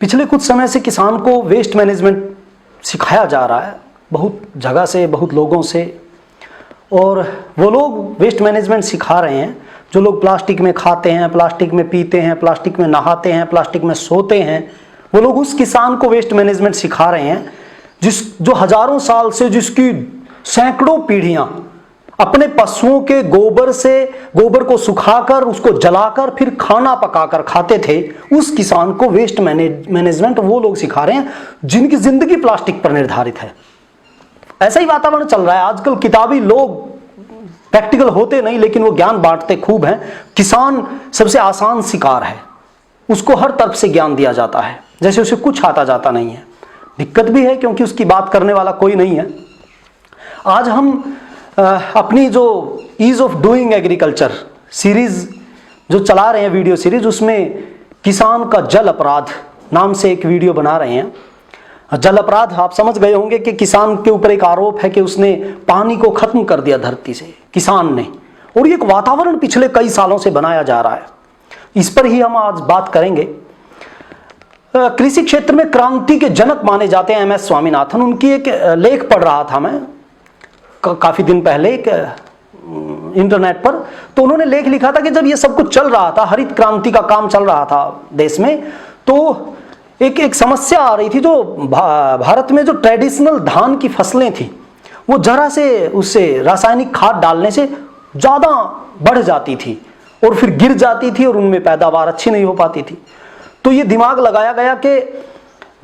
पिछले कुछ समय से किसान को वेस्ट मैनेजमेंट सिखाया जा रहा है, बहुत जगह से, बहुत लोगों से। और वो लोग वेस्ट मैनेजमेंट सिखा रहे हैं जो लोग प्लास्टिक में खाते हैं, प्लास्टिक में पीते हैं, प्लास्टिक में नहाते हैं, प्लास्टिक में सोते हैं। वो लोग उस किसान को वेस्ट मैनेजमेंट सिखा रहे हैं जो हजारों साल से, जिसकी सैकड़ों पीढ़ियां अपने पशुओं के गोबर को सुखाकर, उसको जलाकर, फिर खाना पकाकर खाते थे। उस किसान को वेस्ट मैनेजमेंट वो लोग सिखा रहे हैं जिनकी जिंदगी प्लास्टिक पर निर्धारित है। ऐसा ही वातावरण चल रहा है आजकल। किताबी लोग प्रैक्टिकल होते नहीं, लेकिन वो ज्ञान बांटते खूब हैं। किसान सबसे आसान शिकार है, उसको हर तरफ से ज्ञान दिया जाता है, जैसे उसे कुछ आता जाता नहीं है। दिक्कत भी है क्योंकि उसकी बात करने वाला कोई नहीं है। आज हम अपनी जो ease of doing agriculture series जो चला रहे हैं, वीडियो सीरीज, उसमें किसान का जल अपराध नाम से एक वीडियो बना रहे हैं। जल अपराध आप समझ गए होंगे कि किसान के ऊपर एक आरोप है कि उसने पानी को खत्म कर दिया धरती से, किसान ने। और ये एक वातावरण पिछले कई सालों से बनाया जा रहा है, इस पर ही हम आज बात करेंगे। कृषि क्षेत्र में क्रांति के जनक माने जाते हैं MS स्वामीनाथन। उनकी एक लेख पढ़ रहा था मैं काफी दिन पहले एक इंटरनेट पर। तो उन्होंने लेख लिखा था कि जब ये सब कुछ चल रहा था, हरित क्रांति का काम चल रहा था देश में, तो एक समस्या आ रही थी। जो भारत में जो ट्रेडिशनल धान की फसलें थी, वो जरा से उससे रासायनिक खाद डालने से ज्यादा बढ़ जाती थी और फिर गिर जाती थी और उनमें पैदावार अच्छी नहीं हो पाती थी। तो ये दिमाग लगाया गया कि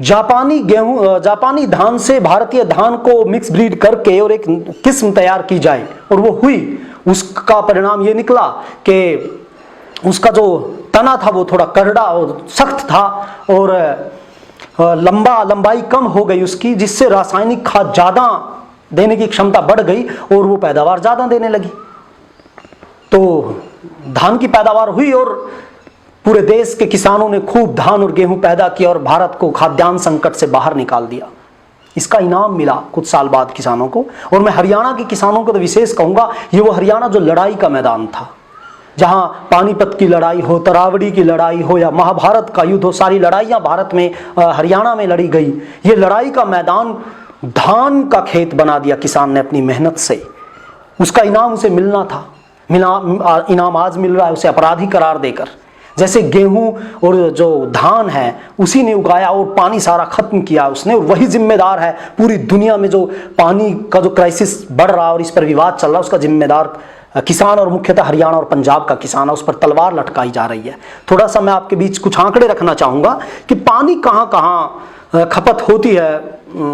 जापानी धान से भारतीय धान को मिक्स ब्रीड करके और एक किस्म तैयार की जाए, और वो हुई। उसका परिणाम ये निकला कि उसका जो तना था वो थोड़ा करड़ा और सख्त था, और लंबाई कम हो गई उसकी, जिससे रासायनिक खाद ज्यादा देने की क्षमता बढ़ गई और वो पैदावार ज्यादा देने लगी। तो धान की पैदावार हुई और पूरे देश के किसानों ने खूब धान और गेहूं पैदा किया और भारत को खाद्यान्न संकट से बाहर निकाल दिया। इसका इनाम मिला कुछ साल बाद किसानों को। और मैं हरियाणा के किसानों को तो विशेष कहूंगा, ये वो हरियाणा जो लड़ाई का मैदान था, जहां पानीपत की लड़ाई हो, तरावड़ी की लड़ाई हो या महाभारत का युद्ध हो, सारी लड़ाइयां भारत में हरियाणा में लड़ी गई। ये लड़ाई का मैदान धान का खेत बना दिया किसान ने अपनी मेहनत से। उसका इनाम उसे मिलना था, इनाम आज मिल रहा है उसे अपराधी करार देकर। जैसे गेहूं और जो धान है उसी ने उगाया और पानी सारा खत्म किया उसने, और वही जिम्मेदार है पूरी दुनिया में जो पानी का जो क्राइसिस बढ़ रहा और इस पर विवाद चल रहा, उसका जिम्मेदार किसान और मुख्यतः हरियाणा और पंजाब का किसान है। उस पर तलवार लटकाई जा रही है। थोड़ा सा मैं आपके बीच कुछ आंकड़े रखना चाहूंगा कि पानी कहां कहां खपत होती है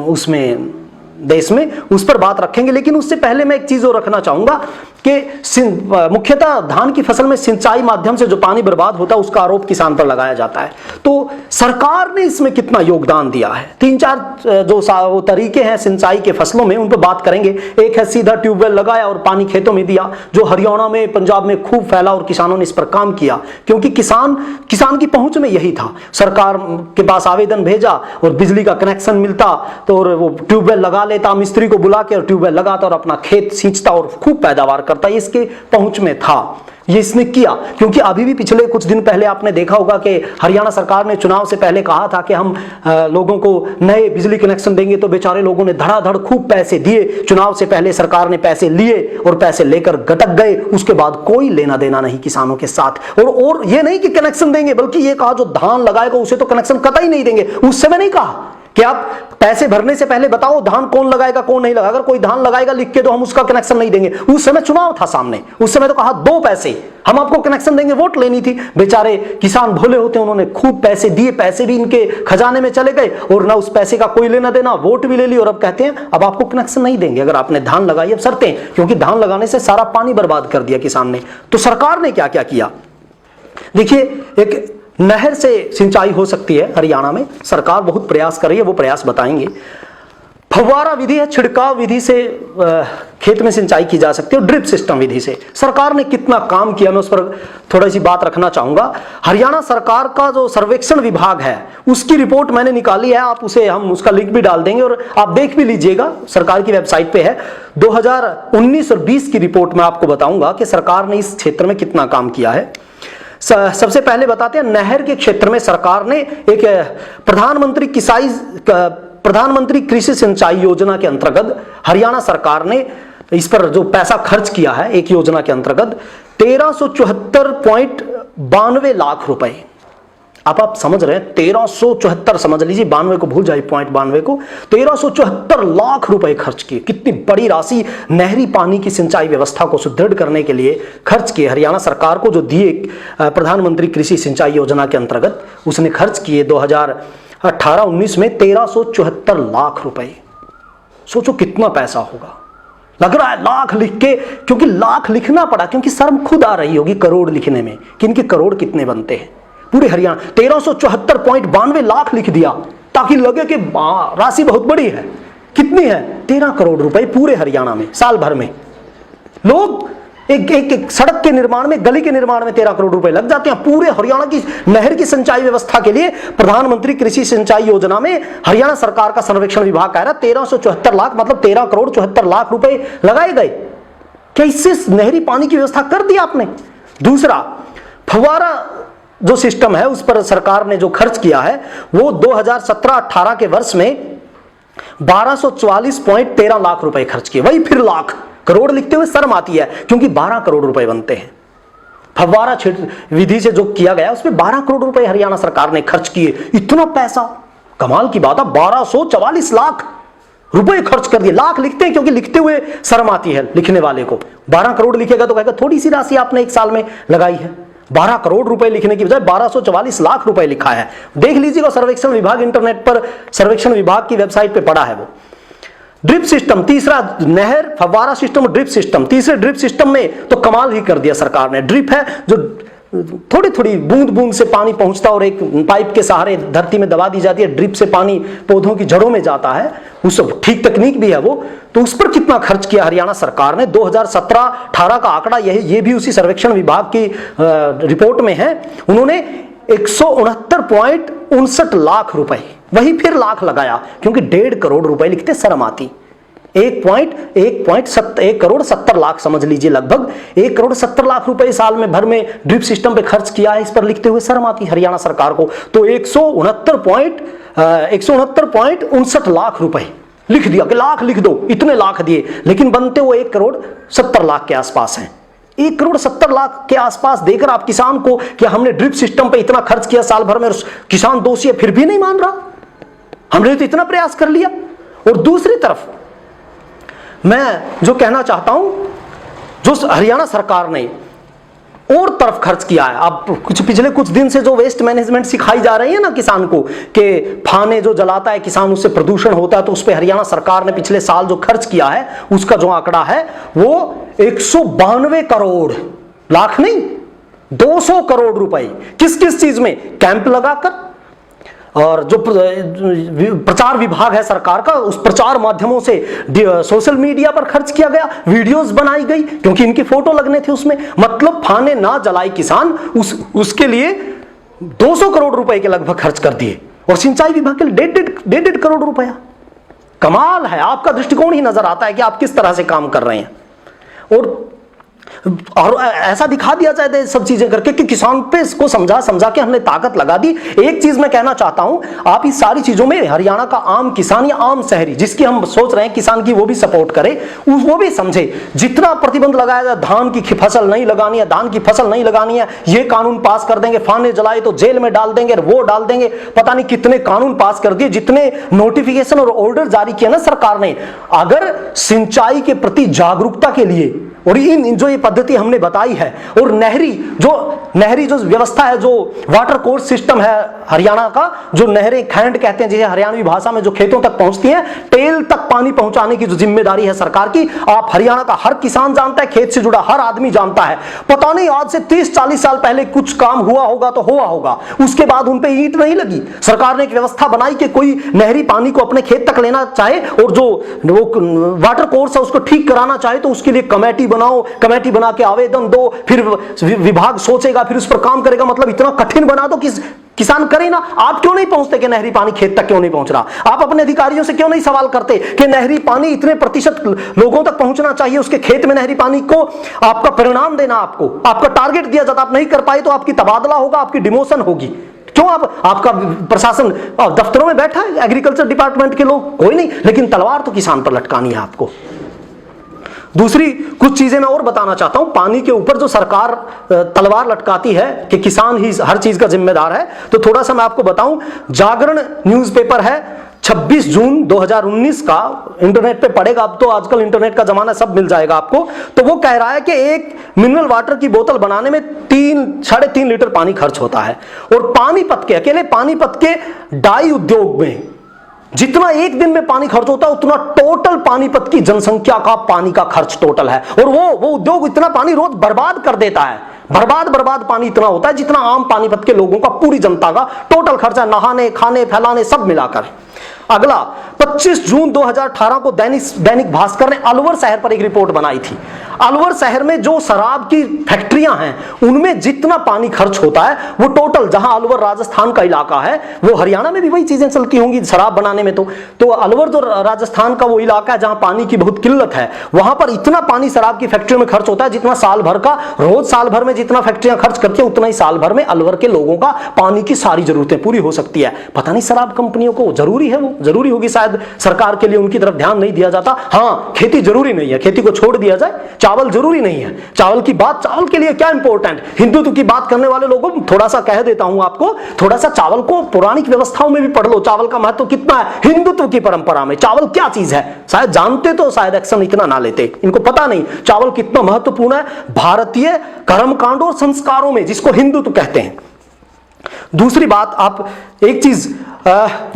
उसमें देश में, उस पर बात रखेंगे। लेकिन उससे पहले मैं एक चीज और रखना चाहूंगा कि मुख्यतः धान की फसल में सिंचाई माध्यम से जो पानी बर्बाद होता है उसका आरोप किसान पर लगाया जाता है। तो सरकार ने इसमें कितना योगदान दिया है, 3-4 जो वो तरीके हैं सिंचाई के फसलों में, उन पर बात करेंगे। एक है सीधा ट्यूबवेल लगाया और पानी खेतों में दिया, जो हरियाणा में, पंजाब में खूब फैला और किसानों ने इस पर काम किया, क्योंकि किसान की पहुंच में यही था। सरकार के पास आवेदन भेजा और बिजली का कनेक्शन मिलता तो वो ट्यूबवेल लगा लेता, मिस्त्री को बुला के और ट्यूबवेल लगाता और अपना खेत सींचता और खूब पैदावार करता। इसके पहुंच में था, ये इसने किया। क्योंकि अभी भी पिछले कुछ दिन पहले आपने देखा होगा कि हरियाणा सरकार ने चुनाव से पहले कहा था कि हम लोगों को नए बिजली कनेक्शन देंगे, तो बेचारे लोगों ने धड़ाधड़ खूब पैसे दिए। चुनाव से पहले सरकार ने पैसे लिए और पैसे लेकर गटक गए। उसके बाद कोई लेना देना नहीं किसानों के साथ। और ये नहीं कि कनेक्शन देंगे, बल्कि ये कहा जो धान लगाएगा उसे तो कनेक्शन कतई नहीं देंगे। उस समय नहीं कहा कि आप पैसे भरने से पहले बताओ धान कौन लगाएगा कौन नहीं लगाएगा, अगर कोई धान लगाएगा लिख के तो हम उसका कनेक्शन नहीं देंगे। उस समय चुनाव था सामने, उस समय तो कहा 2 पैसे हम आपको कनेक्शन देंगे, वोट लेनी थी। बेचारे किसान भोले होते हैं, उन्होंने खूब पैसे दिए, पैसे भी इनके खजाने में चले गए और ना उस पैसे का कोई लेना देना, वोट भी ले ली। और अब कहते हैं अब आपको कनेक्शन नहीं देंगे अगर आपने धान लगाई। अब शर्तें, क्योंकि धान लगाने से सारा पानी बर्बाद कर दिया किसान ने। तो सरकार ने क्या क्या किया देखिए, एक नहर से सिंचाई हो सकती है हरियाणा में, सरकार बहुत प्रयास कर रही है, वो प्रयास बताएंगे। फव्वारा विधि है, छिड़काव विधि से खेत में सिंचाई की जा सकती है, और ड्रिप सिस्टम विधि से सरकार ने कितना काम किया मैं उस पर थोड़ी सी बात रखना चाहूंगा। हरियाणा सरकार का जो सर्वेक्षण विभाग है उसकी रिपोर्ट मैंने निकाली है, आप उसे हम उसका लिंक भी डाल देंगे और आप देख भी लीजिएगा, सरकार की वेबसाइट पे है। 2019 और 20 की रिपोर्ट में आपको बताऊंगा कि सरकार ने इस क्षेत्र में कितना काम किया है। सबसे पहले बताते हैं, नहर के क्षेत्र में सरकार ने एक प्रधानमंत्री कृषि सिंचाई योजना के अंतर्गत हरियाणा सरकार ने इस पर जो पैसा खर्च किया है एक योजना के अंतर्गत 1374.92 लाख रुपए। अब आप समझ रहे हैं 1374, समझ लीजिए 92 को भूल जाइए, पॉइंट 92 को, 1374 लाख रुपए खर्च किए। कितनी बड़ी राशि नहरी पानी की सिंचाई व्यवस्था को सुदृढ़ करने के लिए खर्च किए। हरियाणा सरकार को जो दिए प्रधानमंत्री कृषि सिंचाई योजना के अंतर्गत, उसने खर्च किए 2018-19 में 1374 लाख रुपए। सोचो कितना पैसा होगा। लग रहा है लाख लिख के, क्योंकि लाख लिखना पड़ा, क्योंकि शर्म खुद आ रही होगी करोड़ लिखने में कि इनके करोड़ कितने बनते हैं। पूरे हरियाणा 1374.92 लाख लिख दिया ताकि लगे कि राशि बहुत बड़ी है। कितनी है? 13 करोड़ रुपए पूरे हरियाणा में साल भर में। लोग एक सड़क के निर्माण में, गली के निर्माण में 13 करोड़ रुपए लग जाते हैं। पूरे हरियाणा की नहर की सिंचाई व्यवस्था के लिए प्रधानमंत्री कृषि सिंचाई योजना में हरियाणा सरकार का सर्वेक्षण विभाग कह रहा है 1374 लाख, मतलब 13 करोड़ 74 लाख रुपए लगाए गए। क्या इससे नहरी पानी की व्यवस्था कर दी आपने? दूसरा, फव्वारा जो सिस्टम है उस पर सरकार ने जो खर्च किया है वो 2017-18 के वर्ष में 1244.13 लाख रुपए खर्च किए। वही फिर लाख, करोड़ लिखते हुए शर्म आती है क्योंकि 12 करोड़ रुपए बनते हैं। फव्वारा विधि से जो किया गया उसमें 12 करोड़ रुपए हरियाणा सरकार ने खर्च किए। इतना पैसा, कमाल की बात है, 1244 लाख रुपए खर्च कर दिए। लाख लिखते हैं क्योंकि लिखते हुए शर्म आती है लिखने वाले को। 12 करोड़ लिखेगा तो कहेगा थोड़ी सी राशि आपने एक साल में लगाई है। 12 करोड़ रुपए लिखने की बजाय 1244 लाख रुपए लिखा है। देख लीजिएगा सर्वेक्षण विभाग, इंटरनेट पर सर्वेक्षण विभाग की वेबसाइट पे पड़ा है वो। ड्रिप सिस्टम, तीसरा नहर फव्वारा सिस्टम, ड्रिप सिस्टम। तीसरे ड्रिप सिस्टम में तो कमाल ही कर दिया सरकार ने। ड्रिप है जो थोड़ी थोड़ी बूंद बूंद से पानी पहुंचता और एक पाइप के सहारे धरती में दबा दी जाती है। ड्रिप से पानी पौधों की जड़ों में जाता है, उस ठीक तकनीक भी है वो। तो उस पर कितना खर्च किया हरियाणा सरकार ने? 2017-18 का आंकड़ा ये भी उसी सर्वेक्षण विभाग की रिपोर्ट में है। उन्होंने 169.59 लाख रुपए, वही फिर लाख लगाया क्योंकि 1.5 करोड़ रुपए लिखते शर्म आती। 1 करोड़ 70 लाख समझ लीजिए, लगभग 1 करोड़ 70 लाख रुपए साल में भर में ड्रिप सिस्टम पे खर्च किया है। इस पर लिखते हुए शर्म आती हरियाणा सरकार को। तो 169.59 लाख रुपए लिख दिया कि लाख लिख दो, इतने लाख दिए, लेकिन बनते वो 1 करोड़ 70 लाख के आसपास हैं। 1 करोड़ 70 लाख के आसपास देकर आप किसान को क्या हमने ड्रिप सिस्टम पे इतना खर्च किया साल भर में, किसान दोषी है फिर भी नहीं मान रहा, हमने तो इतना प्रयास कर लिया। और दूसरी तरफ मैं जो कहना चाहता हूं, जो हरियाणा सरकार ने और तरफ खर्च किया है। अब पिछले कुछ दिन से जो वेस्ट मैनेजमेंट सिखाई जा रही है ना किसान को, कि फाने जो जलाता है किसान उससे प्रदूषण होता है, तो उस पर हरियाणा सरकार ने पिछले साल जो खर्च किया है उसका जो आंकड़ा है वो 192 करोड़, लाख नहीं 200 करोड़ रुपए। किस किस चीज में? कैंप लगाकर, और जो प्रचार विभाग है सरकार का उस प्रचार माध्यमों से सोशल मीडिया पर खर्च किया गया, वीडियोस बनाई गई क्योंकि इनकी फोटो लगने थे उसमें। मतलब फाने ना जलाए किसान, उसके लिए 200 करोड़ रुपए के लगभग खर्च कर दिए। और सिंचाई विभाग के लिए 1.5 करोड़ रुपया। कमाल है, आपका दृष्टिकोण ही नजर आता है कि आप किस तरह से काम कर रहे हैं। और ऐसा दिखा दिया जाए सब चीजें करके कि किसान पे इसको समझा के हमने ताकत लगा दी। एक चीज मैं कहना चाहता हूं, आप इस सारी चीजों में हरियाणा का आम किसान या आम शहरी जिसकी हम सोच रहे हैं किसान की, वो भी सपोर्ट करे, वो भी समझे। जितना प्रतिबंध लगाया जाए, धान की फसल नहीं लगानी है, धान की फसल नहीं लगानी है, ये कानून पास कर देंगे, फाने जलाए तो जेल में डाल देंगे, वो डाल देंगे, पता नहीं कितने कानून पास कर दिए, जितने नोटिफिकेशन और ऑर्डर जारी किया ना सरकार ने। अगर सिंचाई के प्रति जागरूकता के लिए और इन जो ये पद्धति हमने बताई है, और नहरी जो व्यवस्था है, जो वाटर कोर्स सिस्टम है हरियाणा का, जो नहरें खैंड कहते हैं जिसे हरियाणवी भाषा में, जो खेतों तक पहुंचती हैं, टेल तक पानी पहुंचाने की जो जिम्मेदारी है सरकार की, आप हरियाणा का हर किसान जानता है, खेत से जुड़ा हर आदमी जानता है। पता नहीं आज से 30-40 साल पहले कुछ काम हुआ होगा तो हुआ होगा, उसके बाद उन पे ईंट नहीं लगी। सरकार ने एक व्यवस्था बनाई कि कोई नहरी पानी को अपने खेत तक लेना चाहे और जो वो वाटर कोर्स है उसको ठीक कराना चाहे तो उसके लिए कमेटी बनाओ, कमेटी बना के आवेदन दो, फिर विभाग सोचेगा, फिर उस पर काम करेगा। मतलब इतना कठिन बना दो कि किसान करे ना। आप क्यों नहीं पहुंचते कि नहरी पानी खेत तक क्यों नहीं पहुंच रहा? आप अपने अधिकारियों से क्यों नहीं सवाल करते कि नहरी पानी इतने प्रतिशत लोगों तक पहुंचना चाहिए, उसके खेत में नहरी पानी को आपका परिणाम देना, आपका टारगेट दिया जाता। आप नहीं कर पाए तो आपकी तबादला होगा, आपकी डिमोशन होगी। क्यों आपका प्रशासन दफ्तरों में बैठा है, एग्रीकल्चर डिपार्टमेंट के लोग कोई नहीं, लेकिन तलवार तो किसान पर लटकानी है आपको। दूसरी कुछ चीजें मैं और बताना चाहता हूं। पानी के ऊपर जो सरकार तलवार लटकाती है कि किसान ही हर चीज का जिम्मेदार है, तो थोड़ा सा मैं आपको बताऊं। जागरण न्यूज़पेपर है 26 जून 2019 का, इंटरनेट पे पड़ेगा, अब तो आजकल इंटरनेट का जमाना, सब मिल जाएगा आपको। तो वो कह रहा है कि एक मिनरल वाटर की बोतल बनाने में 3-3.5 लीटर पानी खर्च होता है। और पानीपत के, अकेले पानीपत के डाई उद्योग में जितना एक दिन में पानी खर्च होता है, उतना टोटल पानीपत की जनसंख्या का पानी का खर्च टोटल है। और वो उद्योग इतना पानी रोज बर्बाद कर देता है। बर्बाद पानी इतना होता है जितना आम पानीपत के लोगों का, पूरी जनता का टोटल खर्चा, नहाने, खाने, फैलाने, सब मिलाकर। अगला 25 जून 2018 को दैनिक भास्कर ने अलवर शहर पर एक रिपोर्ट बनाई थी। अलवर शहर में जो शराब की फैक्ट्रियां हैं, उनमें जितना पानी खर्च होता है, वो टोटल, जहां अलवर राजस्थान का इलाका है, वो हरियाणा में भी वही चीजें चलती होंगी शराब बनाने में। तो अलवर जो राजस्थान का वो इलाका है जहां पानी की बहुत किल्लत है, वहां पर इतना पानी शराब की फैक्ट्रियों में खर्च होता है जितना साल भर का, रोज साल भर में जितना फैक्ट्रियां खर्च करती है, उतना ही साल भर में अलवर के लोगों का पानी की सारी जरूरतें पूरी हो सकती है। पता नहीं शराब कंपनियों को जरूरी है, वो जरूरी होगी शायद, सरकार के लिए उनकी तरफ ध्यान नहीं दिया जाता। हाँ, खेती जरूरी नहीं है, खेती को छोड़ दिया जाए। चावल जरूरी नहीं है, चावल की बात, चावल के लिए क्या इंपॉर्टेंट। हिंदुत्व की बात करने वाले लोगों को थोड़ा सा कह देता हूं आपको, थोड़ा सा चावल को पौराणिक व्यवस्थाओं में भी पढ़ लो, चावल का महत्व कितना है हिंदुत्व की परंपरा में। चावल क्या चीज है, शायद जानते तो शायद एक्शन इतना ना लेते, इनको पता नहीं चावल कितना महत्वपूर्ण है भारतीय कर्मकांडों और संस्कारों में, जिसको हिंदुत्व कहते हैं। दूसरी बात, आप एक चीज,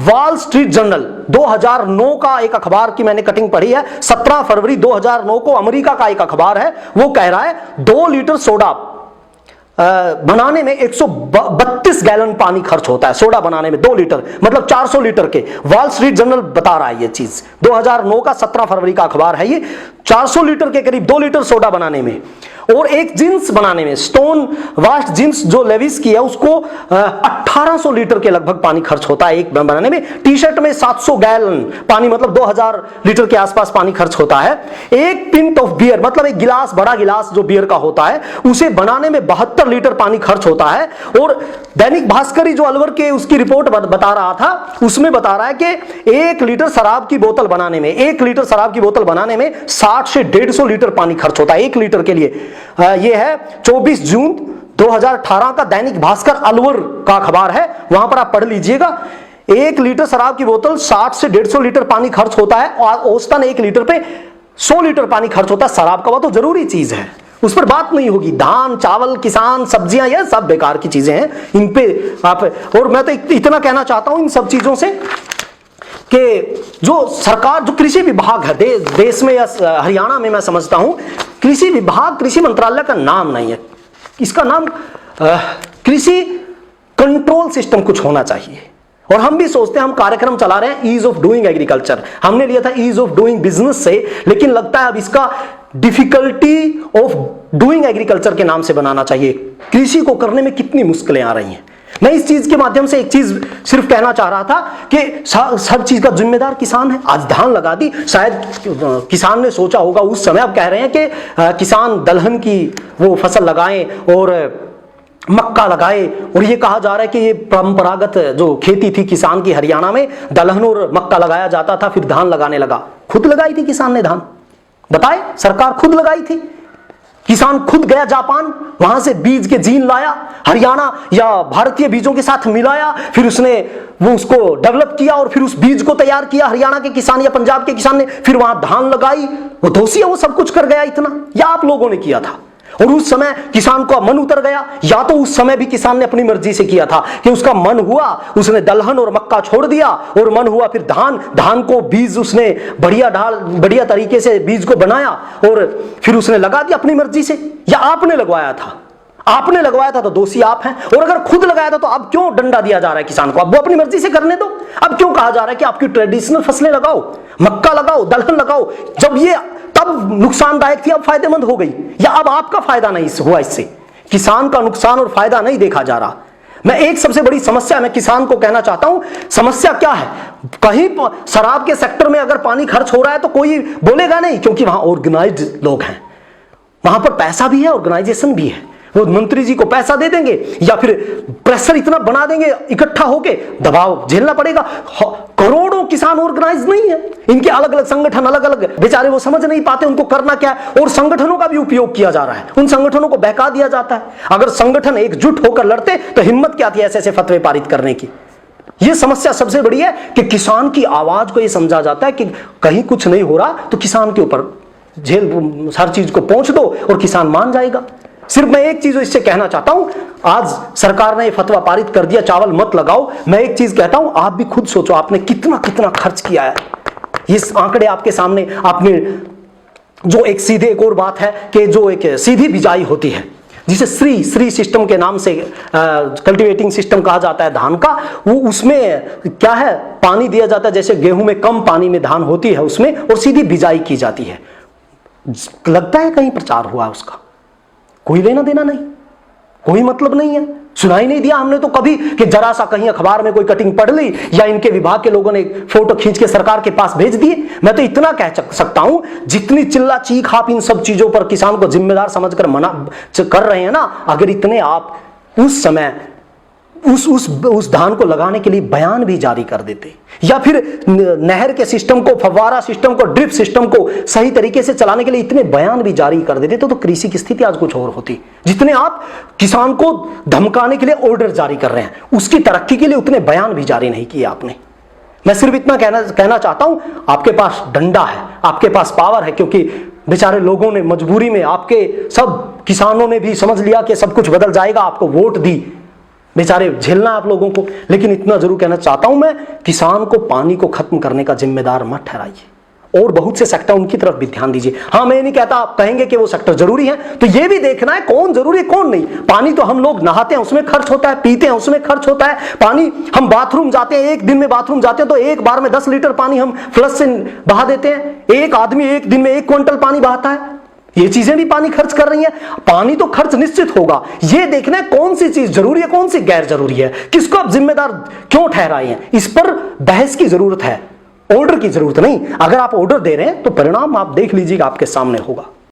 वॉल स्ट्रीट जर्नल 2009 का एक अखबार की मैंने कटिंग पढ़ी है, 17 फरवरी 2009 को, अमेरिका का एक अखबार है, वो कह रहा है 2 लीटर सोडा बनाने में 132 गैलन पानी खर्च होता है। सोडा बनाने में 2 लीटर मतलब 400 लीटर के। वॉल स्ट्रीट जर्नल बता रहा है ये चीज, 2009 का 17 फरवरी का अखबार है ये। 400 लीटर के करीब 2 लीटर सोडा बनाने में, और एक जींस बनाने में, स्टोन वास्ट जींस जो लेविस की है, उसको 1800 लीटर के लगभग पानी खर्च होता है एक बनाने में। टी शर्ट में 700 गैलन पानी, मतलब 2000 लीटर के आसपास पानी खर्च होता है। एक पिंट ऑफ बियर, मतलब एक गिलास, बड़ा गिलास जो बियर का होता है, उसे बनाने में 72 लीटर पानी खर्च होता है। और दैनिक भास्करी जो अलवर के उसकी रिपोर्ट बता रहा था, उसमें बता रहा है कि 1 लीटर शराब की बोतल बनाने में, 1 लीटर शराब की बोतल बनाने में 60 से 150 लीटर पानी खर्च होता है 1 लीटर के लिए। यह है 24 जून 2018 का दैनिक भास्कर अलवर का अखबार है, वहां पर आप पढ़ लीजिएगा। 1 लीटर शराब की बोतल 60 से 150 लीटर पानी खर्च होता है, और औसतन 1 लीटर पे 100 लीटर पानी खर्च होता है शराब का। वो तो जरूरी चीज है, उस पर बात नहीं होगी। धान, चावल, किसान, सब्जियां, ये सब बेकार की चीजें हैं, इन पे आप, और मैं तो इतना कहना चाहता हूं इन सब चीजों से कि जो सरकार, जो कृषि विभाग है देश में या हरियाणा में, मैं समझता हूं कृषि विभाग, कृषि मंत्रालय का नाम नहीं है, इसका नाम कृषि कंट्रोल सिस्टम कुछ होना चाहिए। और हम भी सोचते हैं, हम कार्यक्रम चला रहे हैं ईज ऑफ डूइंग एग्रीकल्चर, हमने लिया था ईज ऑफ डूइंग बिजनेस से, लेकिन लगता है अब इसका डिफिकल्टी ऑफ डूइंग एग्रीकल्चर के नाम से बनाना चाहिए। कृषि को करने में कितनी मुश्किलें आ रही हैं। मैं इस चीज के माध्यम से एक चीज सिर्फ कहना चाह रहा था कि सब चीज का जिम्मेदार किसान है। आज धान लगा दी, शायद किसान ने सोचा होगा उस समय, अब कह रहे हैं कि किसान दलहन की वो फसल लगाएं और मक्का लगाए, और ये कहा जा रहा है कि ये परंपरागत जो खेती थी किसान की हरियाणा में, दलहन और मक्का लगाया जाता था, फिर धान लगाने लगा। खुद लगाई थी किसान ने धान, बताए, सरकार खुद लगाई थी। किसान खुद गया जापान, वहां से बीज के जीन लाया, हरियाणा या भारतीय बीजों के साथ मिलाया, फिर उसने वो उसको डेवलप किया और फिर उस बीज को तैयार किया हरियाणा के किसान या पंजाब के किसान ने, फिर वहां धान लगाई। वो दोषी वो सब कुछ कर गया इतना, या आप लोगों ने किया था? और उस समय किसान का मन उतर गया, या तो उस समय भी किसान ने अपनी मर्जी से किया था कि उसका मन हुआ उसने दलहन और मक्का छोड़ दिया, और मन हुआ फिर धान को बीज उसने बढ़िया तरीके से बीज को बनाया और फिर उसने लगा दिया अपनी मर्जी से, या आपने लगवाया था? आपने लगवाया था तो दोषी आप हैं। और अगर खुद लगाया था तो अब क्यों डंडा दिया जा रहा है किसान को? अब वो अपनी मर्जी से करने दो। अब क्यों कहा जा रहा है कि आपकी ट्रेडिशनल फसलें लगाओ, मक्का लगाओ, दलहन लगाओ, जब ये तब नुकसानदायक थी, अब फायदेमंद हो गई, या अब आपका फायदा नहीं हुआ इससे? किसान का नुकसान और फायदा नहीं देखा जा रहा। मैं एक सबसे बड़ी समस्या मैं किसान को कहना चाहता हूं, समस्या क्या है? कहीं शराब के सेक्टर में अगर पानी खर्च हो रहा है तो कोई बोलेगा नहीं, क्योंकि वहां ऑर्गेनाइज्ड लोग हैं, वहां पर पैसा भी है, ऑर्गेनाइजेशन भी है। वो मंत्री जी को पैसा दे देंगे या फिर प्रेशर इतना बना देंगे, इकट्ठा होके दबाव झेलना पड़ेगा। करोड़ों किसान ऑर्गेनाइज नहीं है, इनके अलग अलग संगठन, अलग अलग, बेचारे वो समझ नहीं पाते उनको करना क्या है, और संगठनों का भी उपयोग किया जा रहा है, उन संगठनों को बहका दिया जाता है। अगर संगठन एकजुट होकर लड़ते तो हिम्मत क्या थी ऐसे ऐसे फतवे पारित करने की? यह समस्या सबसे बड़ी है कि किसान की आवाज को यह समझा जाता है कि कहीं कुछ नहीं हो रहा तो किसान के ऊपर झेल, हर चीज को पहुंच दो और किसान मान जाएगा। सिर्फ मैं एक चीज इससे कहना चाहता हूं, आज सरकार ने फतवा पारित कर दिया चावल मत लगाओ। मैं एक चीज कहता हूं, आप भी खुद सोचो आपने कितना कितना खर्च किया है। ये आंकड़े आपके सामने, आपने जो एक सीधे, एक और बात है कि जो एक सीधी बिजाई होती है जिसे श्री सिस्टम के नाम से कल्टीवेटिंग सिस्टम कहा जाता है धान का, वो उसमें क्या है, पानी दिया जाता है, जैसे गेहूं में कम पानी में धान होती है उसमें, और सीधी बिजाई की जाती है। लगता है कहीं प्रचार हुआ उसका? कोई लेना देना नहीं, कोई मतलब नहीं है, सुनाई नहीं दिया हमने तो कभी कि जरा सा कहीं अखबार में कोई कटिंग पढ़ ली या इनके विभाग के लोगों ने फोटो खींच के सरकार के पास भेज दिए। मैं तो इतना कह सकता हूं, जितनी चिल्ला चीख आप इन सब चीजों पर किसान को जिम्मेदार समझकर मना कर रहे हैं ना, अगर इतने आप उस समय उस धान को लगाने के लिए बयान भी जारी कर देते, या फिर नहर के सिस्टम को, फव्वारा सिस्टम को, ड्रिप सिस्टम को सही तरीके से चलाने के लिए इतने बयान भी जारी कर देते तो कृषि की स्थिति आज कुछ और होती। जितने आप किसान को धमकाने के लिए ऑर्डर जारी कर रहे हैं, उसकी तरक्की के लिए उतने बयान भी जारी नहीं किए आपने। मैं सिर्फ इतना कहना चाहता हूं, आपके पास डंडा है, आपके पास पावर है, क्योंकि बेचारे लोगों ने मजबूरी में, आपके सब किसानों ने भी समझ लिया कि सब कुछ बदल जाएगा, आपको वोट दी, बेचारे झेलना आप लोगों को। लेकिन इतना जरूर कहना चाहता हूं मैं, किसान को पानी को खत्म करने का जिम्मेदार मत ठहराइए, और बहुत से सेक्टर उनकी तरफ भी ध्यान दीजिए। हाँ, मैं नहीं कहता, आप कहेंगे कि वो सेक्टर जरूरी है, तो ये भी देखना है कौन जरूरी है कौन नहीं। पानी तो हम लोग नहाते हैं उसमें खर्च होता है, पीते हैं उसमें खर्च होता है, पानी हम बाथरूम जाते हैं, एक दिन में बाथरूम जाते हैं तो एक बार में 10 लीटर पानी हम फ्लश से बहा देते हैं। एक आदमी एक दिन में 1 क्विंटल पानी बहाता है, ये चीजें भी पानी खर्च कर रही हैं। पानी तो खर्च निश्चित होगा, ये देखना है कौन सी चीज जरूरी है कौन सी गैर जरूरी है, किसको आप जिम्मेदार क्यों ठहराए हैं। इस पर बहस की जरूरत है, ऑर्डर की जरूरत नहीं। अगर आप ऑर्डर दे रहे हैं तो परिणाम आप देख लीजिएगा, आपके सामने होगा।